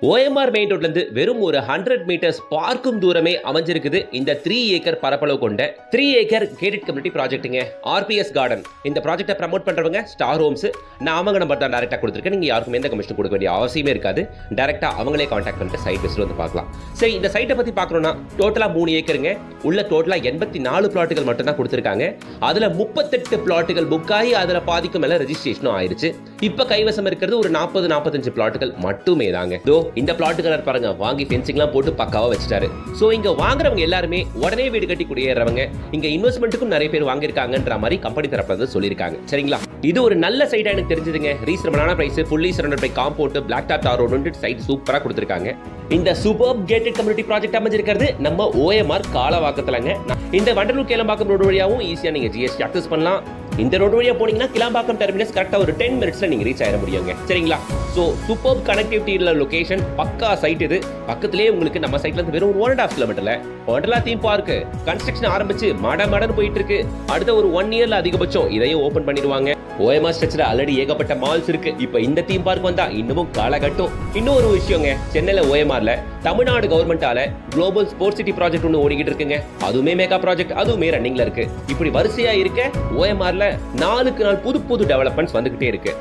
OMR main ரோட்ல இருந்து வெறும் ஒரு 100 மீட்டர்ஸ் பார்க்கும் தூரமே அமைஞ்சிருக்குது இந்த 3 ஏக்கர் பரப்பளவு கொண்ட 3 ஏக்கர் கேட்டட் கம்யூனிட்டி ப்ராஜெக்ட்டுங்க. RPS garden. இந்த ப்ராஜெக்ட்டை ப்ரமோட் பண்றவங்க ஸ்டார் ஹோம்ஸ். நான் அவங்க நம்பர் தான் டைரக்டா கொடுத்துருக்கேன். நீங்க யாருக்கும் எந்த கமிஷன் கொடுக்க வேண்டிய அவசியமே இருக்காது. டைரக்டா அவங்களே கான்டாக்ட் பண்ணிட்டு சைட் விசிட் வந்து பார்க்கலாம். சரி, இந்த சைட்டை பத்தி பார்க்கணும்னா டோட்டலா 3 ஏக்கருங்க. உள்ள டோட்டலா 84 பிளாட்டுகள் மட்டும் தான் கொடுத்திருக்காங்க. அதுல 38 பிளாட்டுகள் புக் ஆகி அதுல பாதிக்கும் மேல ரெஜிஸ்ட்ரேஷனும் ஆயிருச்சு. இப்ப கைவசம் இருக்கிறது ஒரு 40-45 பிளாட்டுகள் மட்டுமே தாங்க. இந்த பிளாட்டுகள் பாருங்க, வாங்கி ஃபென்சிங்லாம் போட்டு பக்காவா வச்சிட்டாரு. சோ இங்க வாங்குறவங்க எல்லாருமே உடனே வீடு கட்டி குடியேறவங்க. இங்க இன்வெஸ்ட்மெண்ட்டுக்கும் நிறைய பேர் வாங்கியிருக்காங்கன்ற மாதிரி கம்பெனி தரப்புல சொல்லியிருக்காங்க. சரிங்களா, இது ஒரு நல்ல சைடா எனக்கு தெரிஞ்சதுங்க. ரீசனபிளான price, fully surrounded by compound, black top தார் ரோடு சைட் சூப்பரா கொடுத்திருக்காங்க. இந்த சூப்பர் கேட்டட் கம்யூனிட்டி ப்ராஜெக்ட் அமைஞ்சிருக்கிறது நம்ம OMR காலவாக்கத்துலங்க. இந்த வண்டலூர் கேளம்பாக்கம் ரோடு வழியாவும் ஈஸியா நீங்க GST அக்சஸ் பண்ணலாம். இந்த ரோடு வழியா போனீங்கன்னா கிளாம்பாக்கம் டெர்மினஸ் கரெக்டா ஒரு 10 மினிட்ஸ்ல நீங்க ரீச் ஆயிட முடியுங்க. சரிங்களா, சோ சூப்பர் கனெக்டிவிட்டில லொகேஷன், பக்கா சைட். இது பக்கத்திலே உங்களுக்கு நம்ம சைட்ல இருந்து வெறும் 1.5 கிலோமீட்டர்ல ஒண்டர்லா தீம் பார்க் கன்ஸ்ட்ரக்ஷன் ஆரம்பிச்சு மடன்னு போயிட்டு இருக்கு. அடுத்த ஒரு 1 இயர்ல அதிகபட்சம் இதையும் ஓபன் பண்ணிடுவாங்க. OMR ஸ்ட்ரக்சர் ஆல்ரெடி ஏகப்பட்ட மால்ஸ் இருக்கு. இப்போ இந்த தீம் பார்க் வந்தா இன்னமும் காலகட்டம். இன்னொரு விஷயங்க, சென்னையில OMRல தமிழ்நாடு கவர்மெண்டால குளோபல் ஸ்போர்ட்ஸ் சிட்டி ப்ராஜெக்ட் ஒன்று ஓடிக்கிட்டு இருக்குங்க. அதுவுமே மெகா ப்ராஜெக்ட், அதுவுமே ரன்னிங்ல இருக்கு. இப்படி வரிசையா இருக்க OMRல நாளுக்கு நாள் புது டெவலப்மெண்ட்ஸ் வந்துகிட்டே இருக்கு.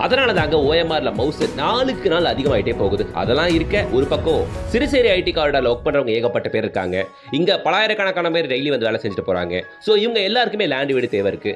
அதனால தாங்க OMRல மவுஸ் நாளுக்கு நாள் அதிகமாயிட்டே போகுது. அதெல்லாம் இருக்க ஒரு பக்கம் சிறுசேரி IT கார்டால ஒர்க் பண்றவங்க ஏகப்பட்ட பேர் இருக்காங்க. இங்க பலாயிரக்கணக்கான பேர் டெய்லி வந்து வேலை செஞ்சுட்டு போறாங்க. சோ இவங்க எல்லாருக்குமே லேண்ட் வீடு தேவை இருக்கு.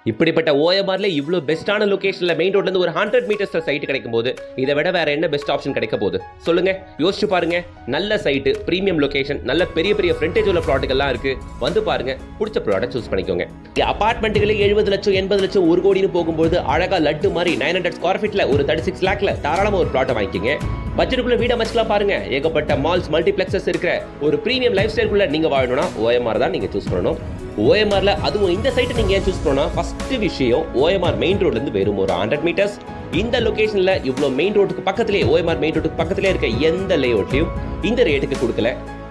இப்படிப்பட்ட OMRல இவ்வளவு பெஸ்டான லொகேஷன்ல மெயின் ரோட்ல இருந்து ஒரு 100 மீட்டர்ஸ் சைட் கிடைக்கும் போது இதை விட வேற என்ன பெஸ்ட் ஆப்ஷன் கிடைக்க போகுது சொல்லுங்க? யோசிச்சு பாருங்க. நல்ல சைட், பிரீமியம் லொகேஷன், நல்ல பெரிய ஃப்ரண்டேஜ் உள்ள ப்ளாட்டுகள்லாம் இருக்கு. வந்து பாருங்க, பிடிச்ச ப்ளாட்டை சூஸ் பண்ணிக்கோங்க. அபார்ட்மெண்ட்டுகளே 70 லட்சம் 80 லட்சம் 1 கோடின்னு போகும்போது அழகா லட்டு மாதிரி 900 ஸ்கொயர் ஃபீட்ல ஒரு 36 லேக்ல தாராளமா ஒரு ப்ளாட்டை வாங்கிக்கங்க. பட்ஜெட்டுக்குள்ள வீடு அமைச்சலாம் பாருங்க. ஏகப்பட்ட மால்ஸ், மல்டிபிளெக்ஸஸ் இருக்கிற ஒரு பிரீமியம் லைஃப் ஸ்டைலுக்குள்ள நீங்க வாழணும்னா OMR தான் நீங்க சூஸ் பண்ணணும். OMRல அதுவும் இந்த சைட்டை நீங்க ஏன் சூஸ் பண்ணணும்? ஃபர்ஸ்ட் விஷயம், OMR மெயின் ரோட்ல இருந்து வெறும் ஒரு 100 மீட்டர்ஸ். இந்த லொகேஷன்ல இவ்வளவு மெயின் ரோட்டுக்கு பக்கத்திலே, OMR மெயின் ரோட்டுக்கு பக்கத்திலே இருக்க எந்த லேஅவுட்லயும் இந்த ரேட்டுக்கு கொடுக்கல.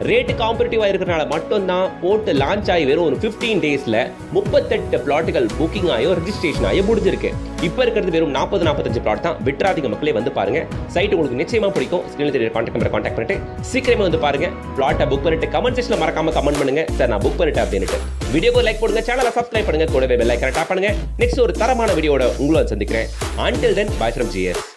ரேட்டு காம்படிட்டிவா இருக்கிறனால மட்டும் தான் போட்டு லான்ச் ஆகி வெறும் ஒரு 15 டேஸ்ல 38 பிளாட்டுகள் புக்கிங் ஆயோ ரெஜிஸ்ட்ரேஷன் ஆயோ முடிஞ்சிருக்கு. இப்ப இருக்கிறது வெறும் 40-45 பிளாட் தான். விட்ராதிக மக்களே வந்து பாருங்க. சைட் உங்களுக்கு நிச்சயமா பிடிக்கும். ஸ்கிரீன்ல தெரிய கான்டாக்ட் நம்பரை கான்டாக்ட் பண்ணிட்டு சீக்கிரமே வந்து பாருங்க. பிளாட்டை புக் பண்ணிட்டு கமெண்ட் செக்ஷன்ல மறக்காம கமெண்ட் பண்ணுங்க, சார் நான் புக் பண்ணிட்டேன் அப்படின்ட்டு. வீடியோக்கு லைக் பண்ணுங்க, சேனலை சப்ஸ்கிரைப் பண்ணுங்க, கூடவே பெல் ஐகானை டாப் பண்ணுங்க. நெக்ஸ்ட் ஒரு தரமான வீடியோட உங்களை சந்திக்கிறேன். Until then, bye from GS.